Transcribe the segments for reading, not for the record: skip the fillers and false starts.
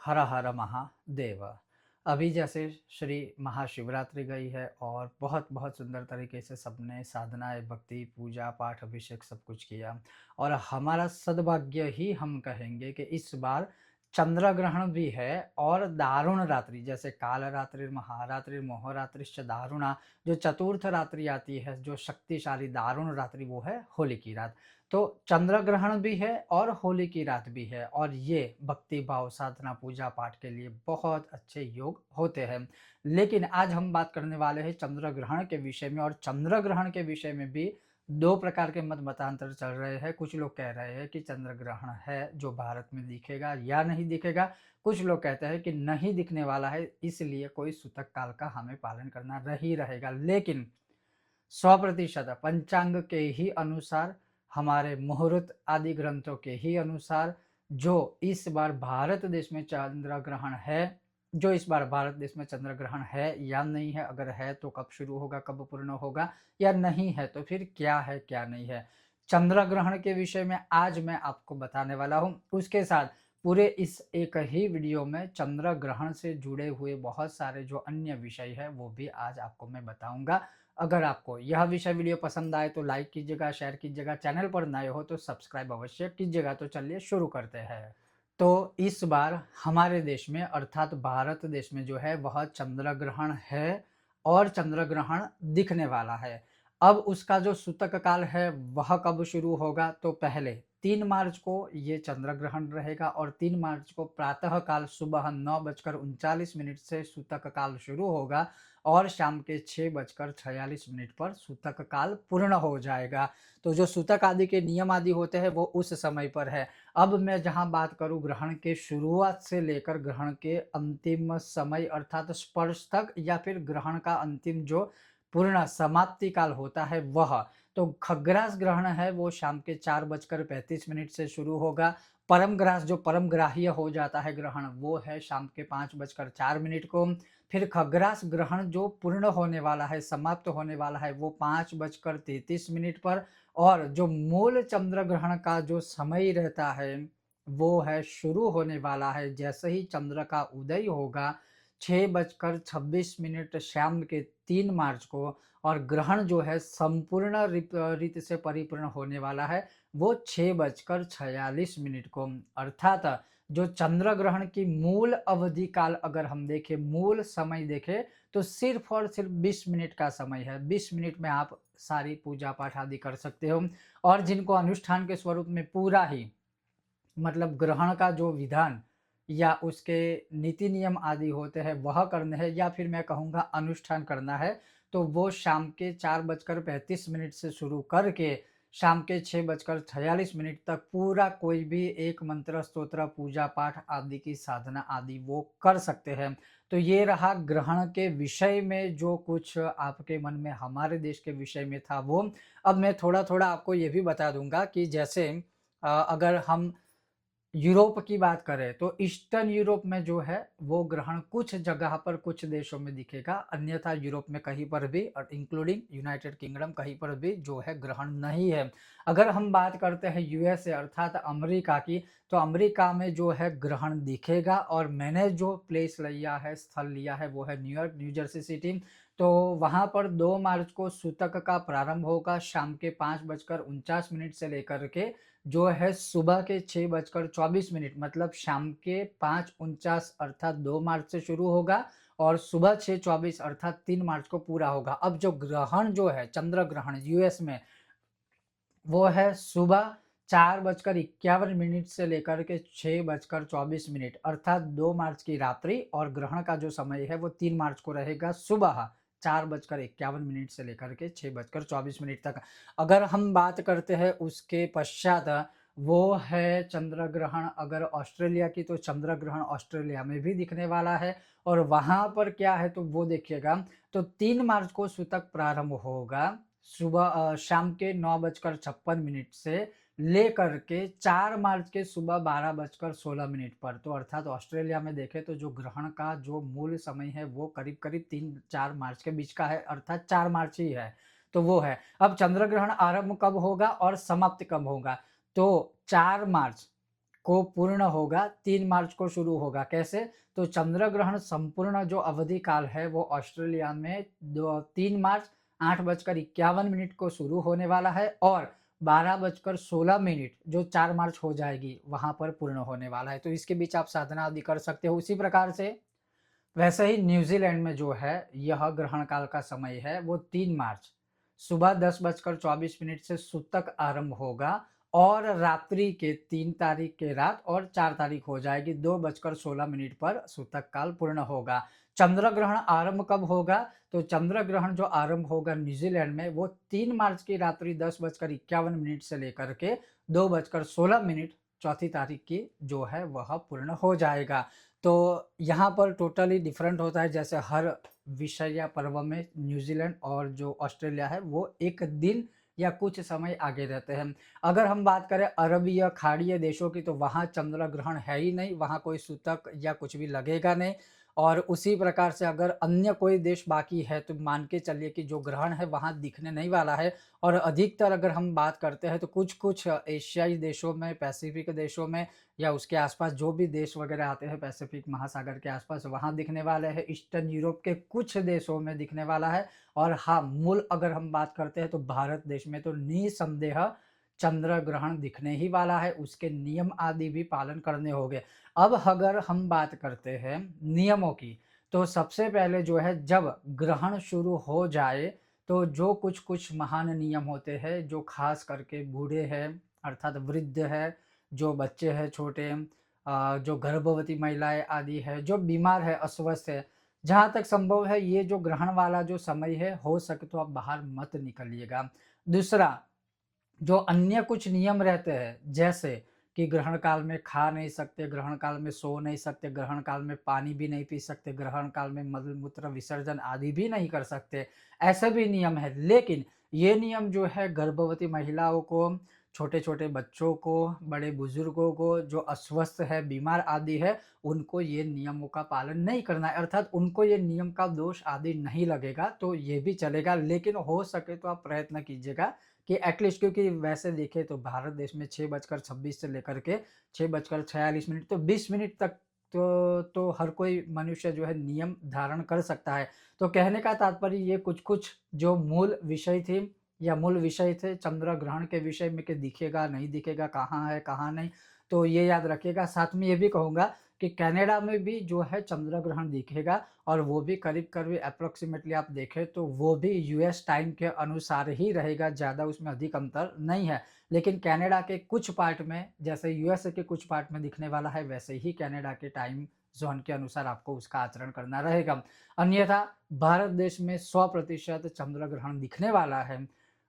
हर हर महादेव। अभी जैसे श्री महाशिवरात्रि गई है और बहुत बहुत सुंदर तरीके से सबने साधनाएँ, भक्ति, पूजा पाठ, अभिषेक सब कुछ किया और हमारा सद्भाग्य ही हम कहेंगे कि इस बार चंद्र ग्रहण भी है और दारुण रात्रि जैसे काल रात्रि, महारात्रि, मोहरात्रिश्च दारुणा। जो चतुर्थ रात्रि आती है, जो शक्तिशाली दारुण रात्रि, वो है होली की रात। तो चंद्र ग्रहण भी है और होली की रात भी है और ये भक्ति भाव साधना पूजा पाठ के लिए बहुत अच्छे योग होते हैं। लेकिन आज हम बात करने वाले हैं चंद्र ग्रहण के विषय में और चंद्र ग्रहण के विषय में भी दो प्रकार के मत मतांतर चल रहे हैं। कुछ लोग कह रहे हैं कि चंद्र ग्रहण है जो भारत में दिखेगा या नहीं दिखेगा। कुछ लोग कहते हैं कि नहीं दिखने वाला है, इसलिए कोई सूतक काल का हमें पालन करना रही रहेगा। लेकिन 100% पंचांग के ही अनुसार, हमारे मुहूर्त आदि ग्रंथों के ही अनुसार, जो इस बार भारत देश में चंद्र ग्रहण है, जो इस बार भारत देश में चंद्र ग्रहण है या नहीं है, अगर है तो कब शुरू होगा, कब पूर्ण होगा, या नहीं है तो फिर क्या है क्या नहीं है, चंद्र ग्रहण के विषय में आज मैं आपको बताने वाला हूँ। उसके साथ पूरे इस एक ही वीडियो में चंद्र ग्रहण से जुड़े हुए बहुत सारे जो अन्य विषय है वो भी आज आपको मैं बताऊंगा। अगर आपको यह विषय वीडियो पसंद आए तो लाइक कीजिएगा, शेयर कीजिएगा, चैनल पर नए हो तो सब्सक्राइब अवश्य कीजिएगा। तो चलिए शुरू करते हैं। तो इस बार हमारे देश में अर्थात भारत देश में जो है वह चंद्र ग्रहण है और चंद्र ग्रहण दिखने वाला है। अब उसका जो सूतक काल है वह कब शुरू होगा, तो पहले 3 मार्च को ये चंद्र ग्रहण रहेगा और 3 मार्च को प्रातः काल सुबह 9:39 से सूतक काल शुरू होगा और शाम के 6:46 पर सूतक काल पूर्ण हो जाएगा। तो जो सूतक आदि के नियम आदि होते हैं वो उस समय पर है। अब मैं जहाँ बात करूँ ग्रहण के शुरुआत से लेकर ग्रहण के अंतिम समय अर्थात स्पर्श तक या फिर ग्रहण का अंतिम जो पूर्ण समाप्ति काल होता है वह, तो खग्रास ग्रहण है वो शाम के 4:35 से शुरू होगा। परम ग्रास जो परम ग्राह्य हो जाता है ग्रहण वो है शाम के 5:04 को। फिर खग्रास ग्रहण जो पूर्ण होने वाला है, समाप्त होने वाला है, वो 5:33 पर और जो मूल चंद्र ग्रहण का जो समय रहता है वो है शुरू होने वाला है जैसे ही चंद्र का उदय होगा 6:26 शाम के 3 मार्च को। और ग्रहण जो है संपूर्ण रीत से परिपूर्ण होने वाला है वो 6:46 को। अर्थात जो चंद्र ग्रहण की मूल अवधि काल अगर हम देखें, मूल समय देखें, तो सिर्फ और सिर्फ 20 मिनट का समय है। 20 मिनट में आप सारी पूजा पाठ आदि कर सकते हो और जिनको अनुष्ठान के स्वरूप में पूरा ही मतलब ग्रहण का जो विधान या उसके नीति नियम आदि होते हैं वह करने हैं या फिर मैं कहूँगा अनुष्ठान करना है, तो वो शाम के 4:35 से शुरू करके शाम के 6:46 तक पूरा कोई भी एक मंत्र स्तोत्र पूजा पाठ आदि की साधना आदि वो कर सकते हैं। तो ये रहा ग्रहण के विषय में जो कुछ आपके मन में हमारे देश के विषय में था वो। अब मैं थोड़ा थोड़ा आपको ये भी बता दूंगा कि जैसे अगर हम यूरोप की बात करें तो ईस्टर्न यूरोप में जो है वो ग्रहण कुछ जगह पर कुछ देशों में दिखेगा, अन्यथा यूरोप में कहीं पर भी और इंक्लूडिंग यूनाइटेड किंगडम कहीं पर भी जो है ग्रहण नहीं है। अगर हम बात करते हैं यूएसए अर्थात अमेरिका की, तो अमेरिका में जो है ग्रहण दिखेगा और मैंने जो प्लेस लिया है, स्थल लिया है वो है न्यूयॉर्क न्यू जर्सी सिटी। तो वहां पर 2 मार्च को सूतक का प्रारंभ होगा शाम के 5:49 से लेकर के जो है सुबह के 6:24 मतलब शाम के 5:49 अर्थात 2 मार्च से शुरू होगा और सुबह 6:24 अर्थात 3 मार्च को पूरा होगा। अब जो ग्रहण जो है चंद्र ग्रहण यूएस में वो है सुबह 4:51 से लेकर के 6:24 अर्थात 2 मार्च की रात्रि और ग्रहण का जो समय है वो 3 मार्च को रहेगा सुबह 4:51 से लेकर के 6:24 तक। अगर हम बात करते हैं उसके पश्चात वो है चंद्र ग्रहण अगर ऑस्ट्रेलिया की, तो चंद्र ग्रहण ऑस्ट्रेलिया में भी दिखने वाला है और वहां पर क्या है तो वो देखिएगा। तो 3 मार्च को सूतक प्रारंभ होगा सुबह शाम के 9:56 से लेकर के 4 मार्च के सुबह 12:16 पर। तो अर्थात ऑस्ट्रेलिया में देखें तो जो ग्रहण का जो मूल समय है वो करीब करीब 3-4 मार्च के बीच का है अर्थात 4 मार्च ही है। तो वो है। अब चंद्र ग्रहण आरंभ कब होगा और समाप्त कब होगा, तो 4 मार्च को पूर्ण होगा, 3 मार्च को शुरू होगा। कैसे? तो चंद्र ग्रहण संपूर्ण जो अवधि काल है वो ऑस्ट्रेलिया में 3 मार्च 8:51 को शुरू होने वाला है और 12:16 जो 4 मार्च हो जाएगी वहाँ पर पूर्ण होने वाला है। तो इसके बीच आप साधना आदि कर सकते हो। उसी प्रकार से वैसे ही न्यूज़ीलैंड में जो है यह ग्रहण काल का समय है वो 3 मार्च सुबह 10:24 से सूतक आरंभ होगा और रात्रि के 3 तारीख के रात और 4 तारीख हो जाएगी 2:16 पर सूतक काल पूर्ण होगा। चंद्र ग्रहण आरंभ कब होगा? तो चंद्र ग्रहण जो आरंभ होगा न्यूज़ीलैंड में वो 3 मार्च की रात्रि 10:51 से लेकर के 2:16 चौथी तारीख की जो है वह पूर्ण हो जाएगा। तो यहाँ पर टोटली डिफरेंट होता है, जैसे हर विषय या पर्व में न्यूज़ीलैंड और जो ऑस्ट्रेलिया है वो 1 दिन या कुछ समय आगे रहते हैं। अगर हम बात करें अरब या खाड़ीय देशों की तो वहाँ चंद्र ग्रहण है ही नहीं, वहाँ कोई सूतक या कुछ भी लगेगा नहीं और उसी प्रकार से अगर अन्य कोई देश बाकी है तो मान के चलिए कि जो ग्रहण है वहाँ दिखने नहीं वाला है और अधिकतर अगर हम बात करते हैं तो कुछ-कुछ एशियाई देशों में, पैसिफिक देशों में या उसके आसपास जो भी देश वगैरह आते हैं पैसिफिक महासागर के आसपास वहाँ दिखने वाले हैं, ईस्टर्न यूरोप के कुछ देशों में दिखने वाला है और हाँ, मूल अगर हम बात करते हैं तो भारत देश में तो निसंदेह चंद्र ग्रहण दिखने ही वाला है, उसके नियम आदि भी पालन करने होंगे। अब अगर हम बात करते हैं नियमों की, तो सबसे पहले जो है जब ग्रहण शुरू हो जाए, तो जो कुछ-कुछ महान नियम होते हैं, जो ख़ास करके बूढ़े हैं अर्थात वृद्ध है, जो बच्चे हैं छोटे जो गर्भवती महिलाएँ आदि है, जो बीमार है, अस्वस्थ है, जहाँ तक संभव है ये जो ग्रहण वाला जो समय है, हो सके तो आप बाहर मत निकलिएगा। दूसरा जो अन्य कुछ नियम रहते हैं, जैसे कि ग्रहण काल में खा नहीं सकते, ग्रहण काल में सो नहीं सकते, ग्रहण काल में पानी भी नहीं पी सकते, ग्रहण काल में मल-मूत्र विसर्जन आदि भी नहीं कर सकते, ऐसे भी नियम हैं। लेकिन ये नियम जो है गर्भवती महिलाओं को, छोटे-छोटे बच्चों को, बड़े बुजुर्गों को, जो अस्वस्थ है, बीमार आदि है, उनको ये नियमों का पालन नहीं करना है, अर्थात उनको ये नियम का दोष आदि नहीं लगेगा, तो ये भी चलेगा। लेकिन हो सके तो आप प्रयत्न कीजिएगा कि एटलीस्ट क्योंकि वैसे देखें तो भारत देश में 6:26 से लेकर के 6:46 तो 20 मिनट तक तो हर कोई मनुष्य जो है नियम धारण कर सकता है। तो कहने का तात्पर्य ये कुछ-कुछ जो मूल विषय थी या मूल विषय थे चंद्र ग्रहण के विषय में कि दिखेगा, नहीं दिखेगा, कहाँ है, कहाँ नहीं, तो ये याद रखिएगा। साथ में ये भी कहूँगा कि कनाडा में भी जो है चंद्र ग्रहण दिखेगा और वो भी करीब-करीब एप्रोक्सिमेटली आप देखें तो वो भी यूएस टाइम के अनुसार ही रहेगा, ज़्यादा उसमें अधिक अंतर नहीं है। लेकिन कनाडा के कुछ पार्ट में जैसे यूएसए के कुछ पार्ट में दिखने वाला है, वैसे ही कनाडा के टाइम ज़ोन के अनुसार आपको उसका आचरण करना रहेगा। अन्यथा भारत देश में 100% चंद्र ग्रहण दिखने वाला है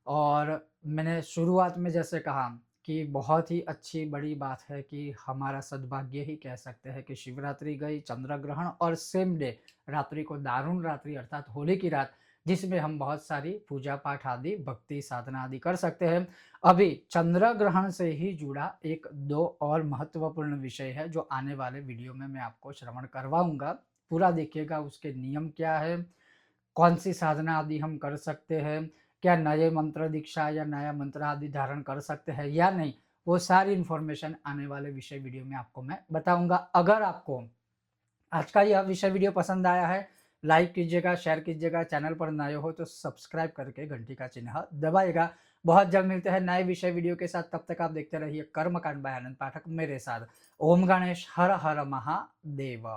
और मैंने शुरुआत में जैसे कहा कि बहुत ही अच्छी बड़ी बात है कि हमारा सद्भाग्य ही कह सकते हैं कि शिवरात्रि गई, चंद्र ग्रहण और सेम डे रात्रि को दारुण रात्रि अर्थात होली की रात, जिसमें हम बहुत सारी पूजा पाठ आदि, भक्ति साधना आदि कर सकते हैं। अभी चंद्र ग्रहण से ही जुड़ा 1-2 और महत्वपूर्ण विषय है जो आने वाले वीडियो में मैं आपको श्रवण करवाऊँगा। पूरा देखिएगा उसके नियम क्या है, कौन-सी साधना आदि हम कर सकते हैं, क्या नए मंत्र दीक्षा या नया मंत्र आदि धारण कर सकते हैं या नहीं, वो सारी इन्फॉर्मेशन आने वाले विषय वीडियो में आपको मैं बताऊँगा। अगर आपको आज का यह विषय वीडियो पसंद आया है, लाइक कीजिएगा, शेयर कीजिएगा, चैनल पर नए हो तो सब्सक्राइब करके घंटी का चिन्ह दबाइएगा। बहुत जल्द मिलते हैं नए विषय वीडियो के साथ, तब तक आप देखते रहिए कर्मकांड बाय आनंद पाठक मेरे साथ। ओम गणेश हर हर महादेव।